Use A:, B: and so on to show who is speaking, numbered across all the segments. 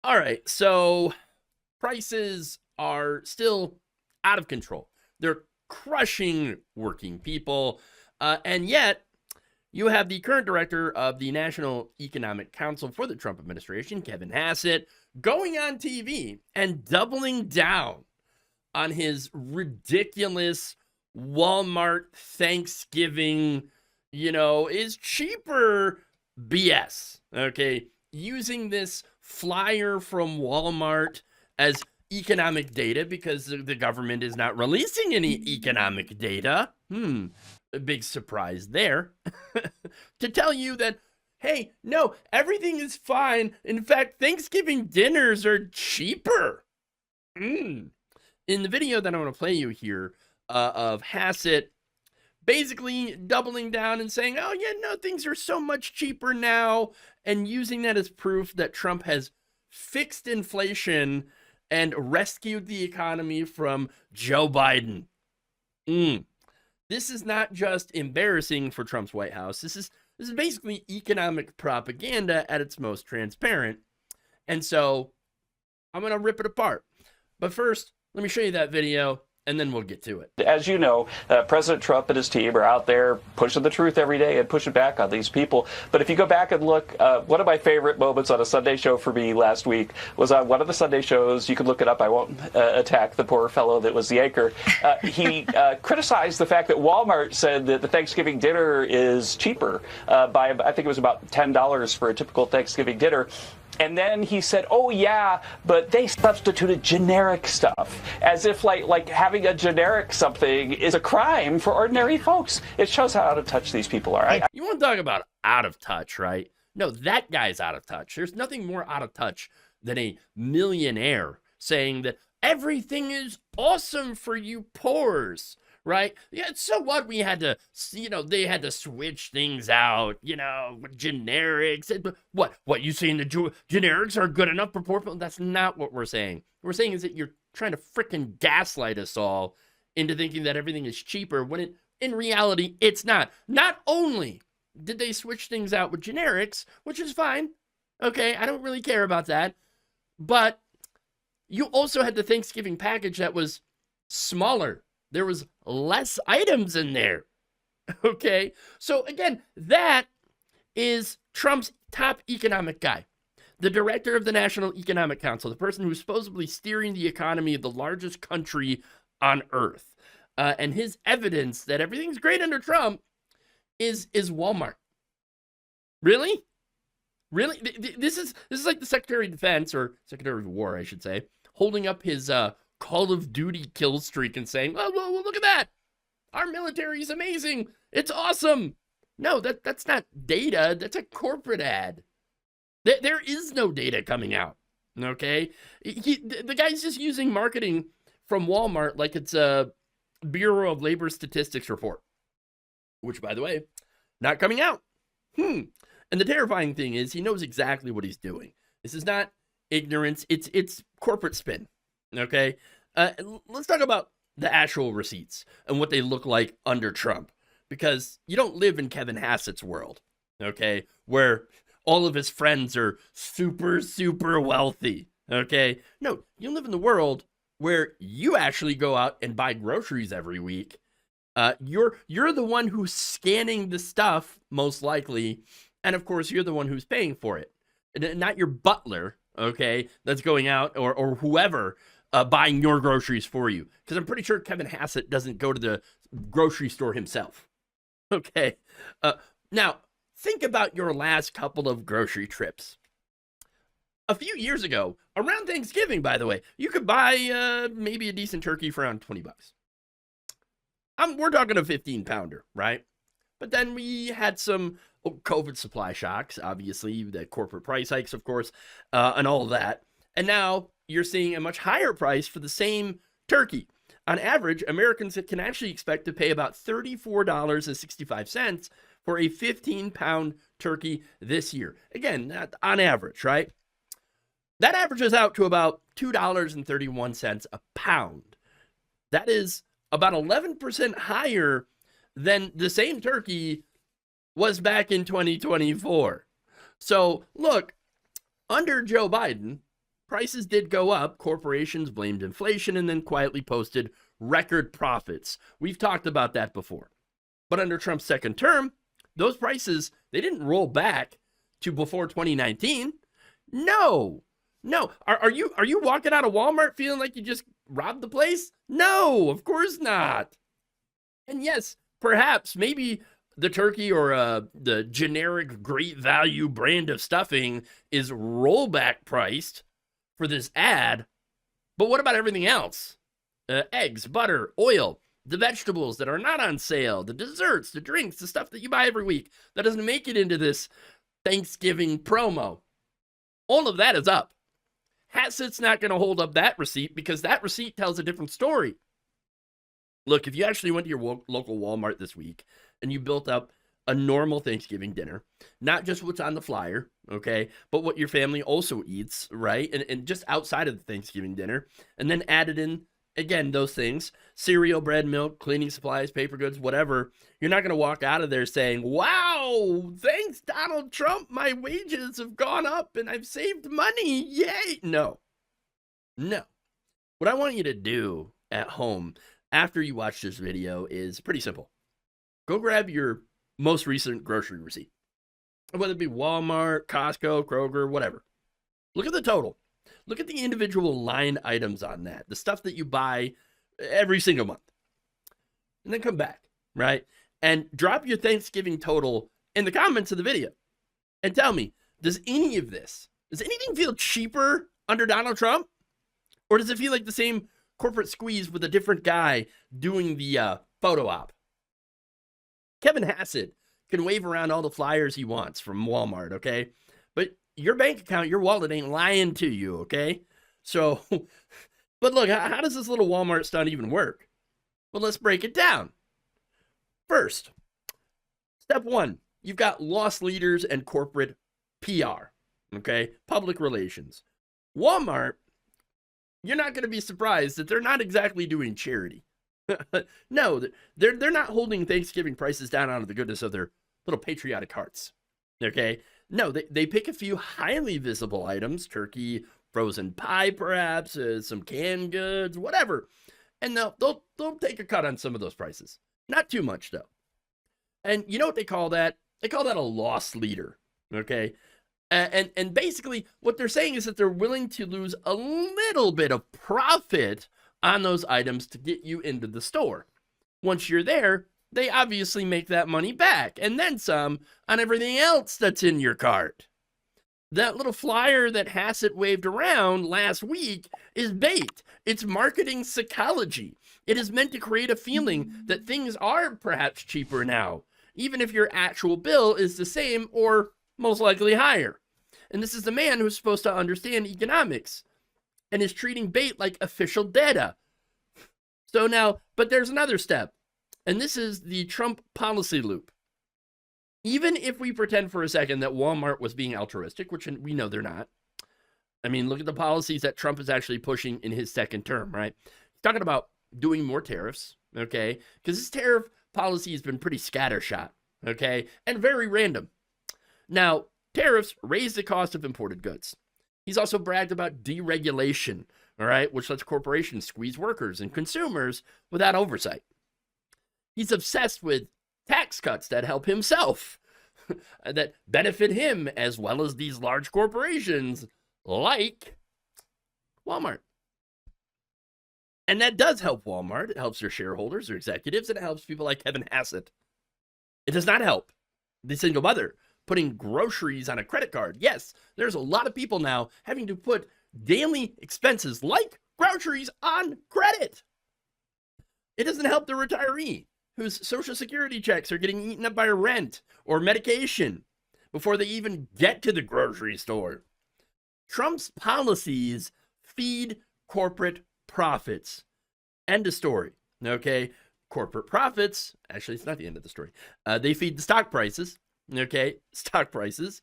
A: All right, so prices are still out of control. They're crushing working people. And yet, you have the current director of the National Economic Council for the Trump administration, Kevin Hassett, going on TV and doubling down on his ridiculous Walmart Thanksgiving, is cheaper BS. Okay. Using this flyer from Walmart as economic data because the government is not releasing any economic data. A big surprise there. To tell you that, hey, no, everything is fine. In fact, Thanksgiving dinners are cheaper. In the video that I want to play you here of Hassett basically doubling down and saying, oh, yeah, no, things are so much cheaper now, and using that as proof that Trump has fixed inflation and rescued the economy from Joe Biden. This is not just embarrassing for Trump's White House. This is basically economic propaganda at its most transparent. And so I'm going to rip it apart. But first, let me show you that video, and then we'll get to it.
B: As you know, President Trump and his team are out there pushing the truth every day and pushing back on these people. But if you go back and look, one of my favorite moments on a Sunday show for me last week was on one of the Sunday shows. You can look it up. I won't attack the poor fellow that was the anchor. He criticized the fact that Walmart said that the Thanksgiving dinner is cheaper by, I think it was about $10 for a typical Thanksgiving dinner. And then he said, oh, yeah, but they substituted generic stuff, as if like having a generic something is a crime for ordinary folks. It shows how out of touch these people are.
A: You want to talk about out of touch, right? No, that guy's out of touch. There's nothing more out of touch than a millionaire saying that everything is awesome for you poors. Right? Yeah, so what? We had to, they had to switch things out, generics. What you saying the generics are good enough for poor people? That's not what we're saying. What we're saying is that you're trying to frickin' gaslight us all into thinking that everything is cheaper when in reality, it's not. Not only did they switch things out with generics, which is fine. Okay, I don't really care about that. But you also had the Thanksgiving package that was smaller. There was less items in there. Okay. So again, that is Trump's top economic guy, the director of the National Economic Council, the person who's supposedly steering the economy of the largest country on earth. And his evidence that everything's great under Trump is Walmart. Really? Really? This is like the Secretary of Defense, or Secretary of War, I should say, holding up his Call of Duty kill streak and saying, oh, well, look at that. Our military is amazing. It's awesome. No, that's not data. That's a corporate ad. There is no data coming out. Okay? The guy's just using marketing from Walmart like it's a Bureau of Labor Statistics report, which, by the way, not coming out. And the terrifying thing is he knows exactly what he's doing. This is not ignorance. It's corporate spin. Okay, let's talk about the actual receipts and what they look like under Trump, because you don't live in Kevin Hassett's world, okay, where all of his friends are super, super wealthy, okay? No, you live in the world where you actually go out and buy groceries every week. You're the one who's scanning the stuff, most likely, and of course, you're the one who's paying for it, not your butler, okay, that's going out, or whoever, buying your groceries for you. Because I'm pretty sure Kevin Hassett doesn't go to the grocery store himself. Okay. Now, think about your last couple of grocery trips. A few years ago, around Thanksgiving, by the way, you could buy maybe a decent turkey for around $20. We're talking a 15-pounder, right? But then we had some COVID supply shocks, obviously, the corporate price hikes, of course, and all of that. And now you're seeing a much higher price for the same turkey. On average, Americans can actually expect to pay about $34.65 for a 15-pound turkey this year. Again, on average, right? That averages out to about $2.31 a pound. That is about 11% higher than the same turkey was back in 2024. So, look, under Joe Biden, prices did go up. Corporations blamed inflation and then quietly posted record profits. We've talked about that before. But under Trump's second term, those prices, they didn't roll back to before 2019. No. Are you walking out of Walmart feeling like you just robbed the place? No, of course not. And yes, perhaps maybe the turkey or the generic great value brand of stuffing is rollback priced for this ad. But what about everything else? Eggs, butter, oil, the vegetables that are not on sale, the desserts, the drinks, the stuff that you buy every week that doesn't make it into this Thanksgiving promo. All of that is up. Hassett's not going to hold up that receipt because that receipt tells a different story. Look, if you actually went to your local Walmart this week and you built up a normal Thanksgiving dinner, not just what's on the flyer, okay, but what your family also eats, right? And just outside of the Thanksgiving dinner, and then added in, again, those things, cereal, bread, milk, cleaning supplies, paper goods, whatever, you're not going to walk out of there saying, wow, thanks, Donald Trump, my wages have gone up and I've saved money, yay. No. What I want you to do at home after you watch this video is pretty simple. Go grab your most recent grocery receipt, whether it be Walmart, Costco, Kroger, whatever. Look at the total. Look at the individual line items on that, the stuff that you buy every single month. And then come back, right? And drop your Thanksgiving total in the comments of the video. And tell me, does anything feel cheaper under Donald Trump? Or does it feel like the same corporate squeeze with a different guy doing the photo op? Kevin Hassett can wave around all the flyers he wants from Walmart, okay? But your bank account, your wallet ain't lying to you, okay? So, but look, how does this little Walmart stunt even work? Well, let's break it down. First, step one, you've got loss leaders and corporate PR, okay? Public relations. Walmart, you're not going to be surprised that they're not exactly doing charity. No, they're not holding Thanksgiving prices down out of the goodness of their little patriotic hearts, okay? No, they pick a few highly visible items, turkey, frozen pie perhaps, some canned goods, whatever, and they'll take a cut on some of those prices. Not too much, though. And you know what they call that? They call that a loss leader, okay? And basically what they're saying is that they're willing to lose a little bit of profit on those items to get you into the store. Once you're there, they obviously make that money back and then some on everything else that's in your cart. That little flyer that Hassett waved around last week is bait. It's marketing psychology. It is meant to create a feeling that things are perhaps cheaper now, even if your actual bill is the same or most likely higher. And this is the man who's supposed to understand economics and is treating bait like official data. So now, but there's another step, and this is the Trump policy loop. Even if we pretend for a second that Walmart was being altruistic, which we know they're not. I mean, look at the policies that Trump is actually pushing in his second term, right? He's talking about doing more tariffs, okay? Because his tariff policy has been pretty scattershot, okay? And very random. Now, tariffs raise the cost of imported goods. He's also bragged about deregulation, all right, which lets corporations squeeze workers and consumers without oversight. He's obsessed with tax cuts that help himself, that benefit him as well as these large corporations like Walmart. And that does help Walmart. It helps their shareholders, their executives, and it helps people like Kevin Hassett. It does not help the single mother putting groceries on a credit card. Yes, there's a lot of people now having to put daily expenses like groceries on credit. It doesn't help the retiree whose Social Security checks are getting eaten up by rent or medication before they even get to the grocery store. Trump's policies feed corporate profits. End of story. Okay? Corporate profits, actually, it's not the end of the story. They feed the stock prices. Okay? Stock prices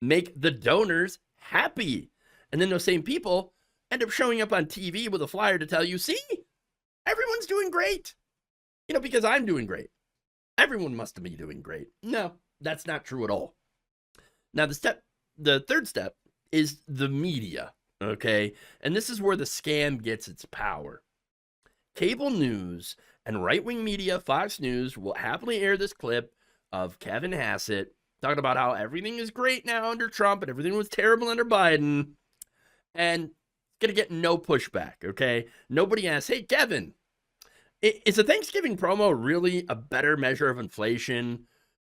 A: make the donors happy. And then those same people end up showing up on TV with a flyer to tell you, see, everyone's doing great. You know, because I'm doing great. Everyone must be doing great. No, that's not true at all. Now, the third step is the media, okay? And this is where the scam gets its power. Cable news and right-wing media, Fox News, will happily air this clip of Kevin Hassett talking about how everything is great now under Trump and everything was terrible under Biden. And it's going to get no pushback, okay? Nobody asks, hey, Kevin, is a Thanksgiving promo really a better measure of inflation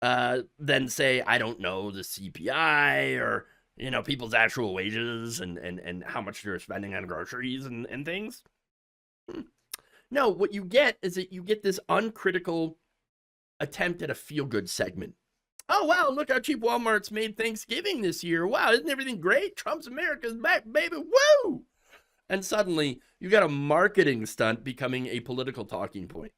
A: than, say, I don't know, the CPI or, people's actual wages and how much they're spending on groceries and things? No, what you get is that you get this uncritical attempt at a feel-good segment. Oh, wow, look how cheap Walmart's made Thanksgiving this year. Wow, isn't everything great? Trump's America's back, baby. Woo! And suddenly, you got a marketing stunt becoming a political talking point.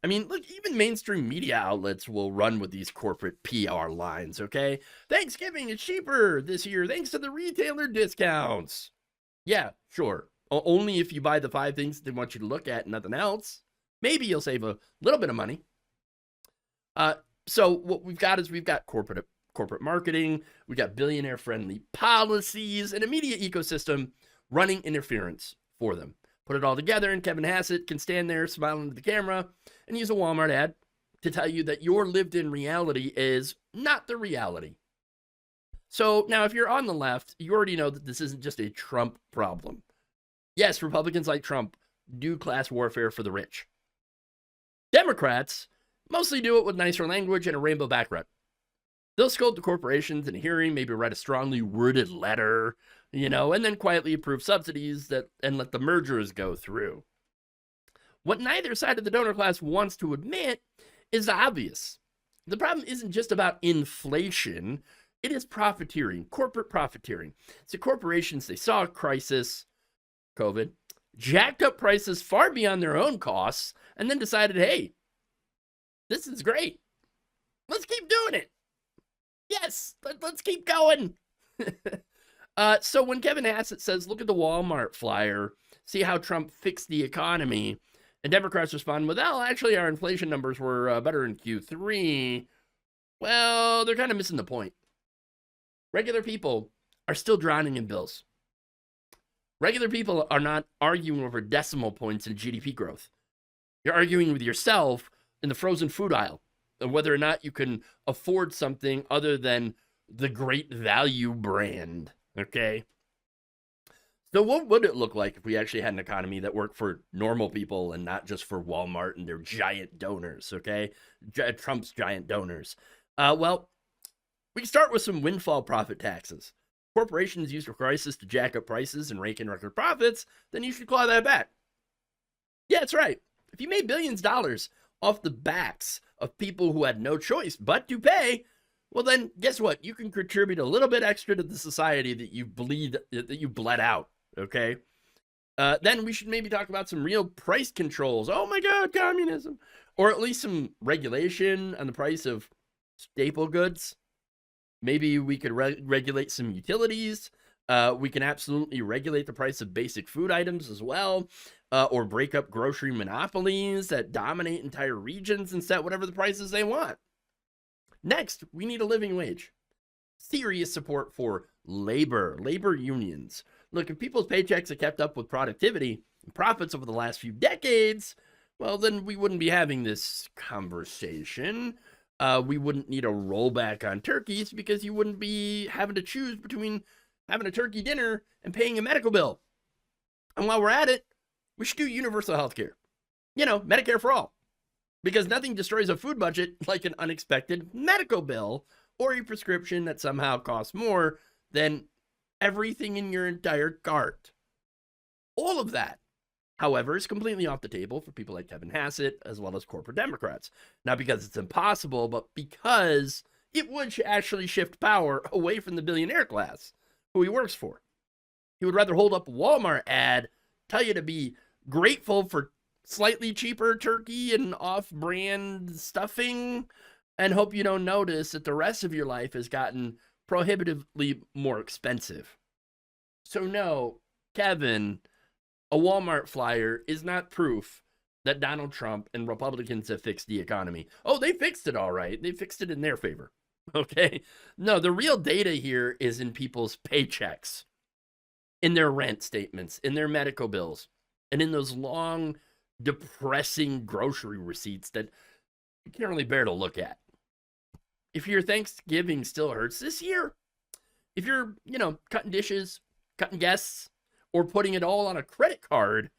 A: I mean, look, even mainstream media outlets will run with these corporate PR lines, okay? Thanksgiving is cheaper this year thanks to the retailer discounts. Yeah, sure. Only if you buy the 5 things they want you to look at and nothing else. Maybe you'll save a little bit of money. So what we've got corporate marketing, we got billionaire-friendly policies, and a media ecosystem running interference for them. Put it all together, and Kevin Hassett can stand there smiling to the camera and use a Walmart ad to tell you that your lived-in reality is not the reality. So now, if you're on the left, you already know that this isn't just a Trump problem. Yes, Republicans like Trump do class warfare for the rich. Democrats mostly do it with nicer language and a rainbow background. They'll scold the corporations in a hearing, maybe write a strongly worded letter, and then quietly approve subsidies and let the mergers go through. What neither side of the donor class wants to admit is obvious. The problem isn't just about inflation, it is profiteering, corporate profiteering. So corporations, they saw a crisis, COVID, jacked up prices far beyond their own costs, and then decided, hey, this is great. Let's keep doing it. Yes, let's keep going. So when Kevin Hassett says, look at the Walmart flyer, see how Trump fixed the economy, and Democrats respond with, well, actually, our inflation numbers were better in Q3. Well, they're kind of missing the point. Regular people are still drowning in bills. Regular people are not arguing over decimal points in GDP growth. You're arguing with yourself in the frozen food aisle and whether or not you can afford something other than the great value brand, okay? So what would it look like if we actually had an economy that worked for normal people and not just for Walmart and their giant donors, okay? Trump's giant donors. Well, we can start with some windfall profit taxes. Corporations use a crisis to jack up prices and rake in record profits, then you should claw that back. Yeah, that's right. If you made billions of dollars off the backs of people who had no choice but to pay, well then, guess what? You can contribute a little bit extra to the society that you bled out, okay? Then we should maybe talk about some real price controls. Oh my God, communism. Or at least some regulation on the price of staple goods. Maybe we could regulate some utilities. We can absolutely regulate the price of basic food items as well, or break up grocery monopolies that dominate entire regions and set whatever the prices they want. Next, we need a living wage. Serious support for labor unions. Look, if people's paychecks have kept up with productivity and profits over the last few decades, well, then we wouldn't be having this conversation. We wouldn't need a rollback on turkeys because you wouldn't be having to choose between having a turkey dinner and paying a medical bill. And while we're at it, we should do universal health care. Medicare for all. Because nothing destroys a food budget like an unexpected medical bill or a prescription that somehow costs more than everything in your entire cart. All of that, however, is completely off the table for people like Kevin Hassett as well as corporate Democrats. Not because it's impossible, but because it would actually shift power away from the billionaire class who he works for. He would rather hold up a Walmart ad, tell you to be grateful for slightly cheaper turkey and off-brand stuffing, and hope you don't notice that the rest of your life has gotten prohibitively more expensive. So no, Kevin, a Walmart flyer is not proof that Donald Trump and Republicans have fixed the economy. Oh, they fixed it all right. They fixed it in their favor. Okay? No, the real data here is in people's paychecks. in their rent statements, in their medical bills, and in those long, depressing grocery receipts that you can't really bear to look at. If your Thanksgiving still hurts this year, if you're, cutting dishes, cutting guests, or putting it all on a credit card,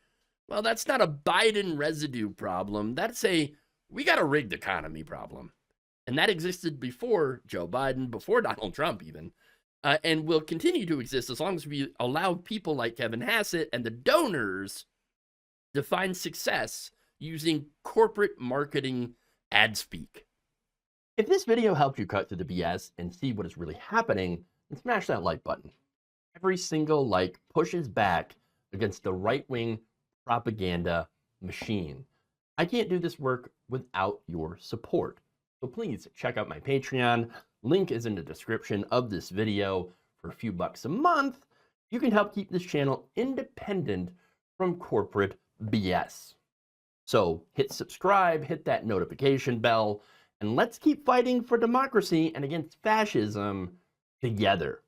A: well, that's not a Biden residue problem. That's a we got a rigged economy problem. And that existed before Joe Biden, before Donald Trump even, and will continue to exist as long as we allow people like Kevin Hassett and the donors to find success using corporate marketing ad speak. If this video helped you cut through the BS and see what is really happening, then smash that like button. Every single like pushes back against the right-wing propaganda machine. I can't do this work without your support. So please check out my Patreon. Link is in the description of this video. For a few bucks a month, you can help keep this channel independent from corporate BS. So hit subscribe, hit that notification bell, and let's keep fighting for democracy and against fascism together.